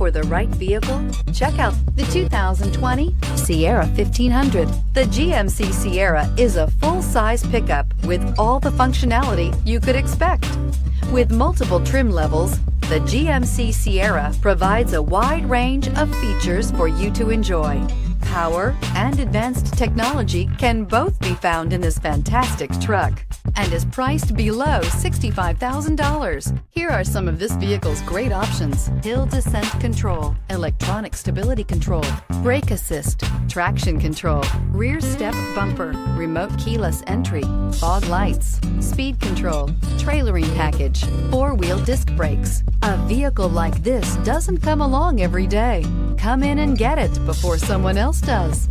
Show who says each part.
Speaker 1: for the right vehicle? Check out the 2020 Sierra 1500. The GMC Sierra is a full-size pickup with all the functionality you could expect. With multiple trim levels, the GMC Sierra provides a wide range of features for you to enjoy. Power and advanced technology can both be found in this fantastic truck and is priced below $65,000. Here are some of this vehicle's great options: hill descent control, electronic stability control, brake assist, traction control, rear step bumper, remote keyless entry, fog lights, speed control, trailering package, four-wheel disc brakes. A vehicle like this doesn't come along every day. Come in and get it before someone else does.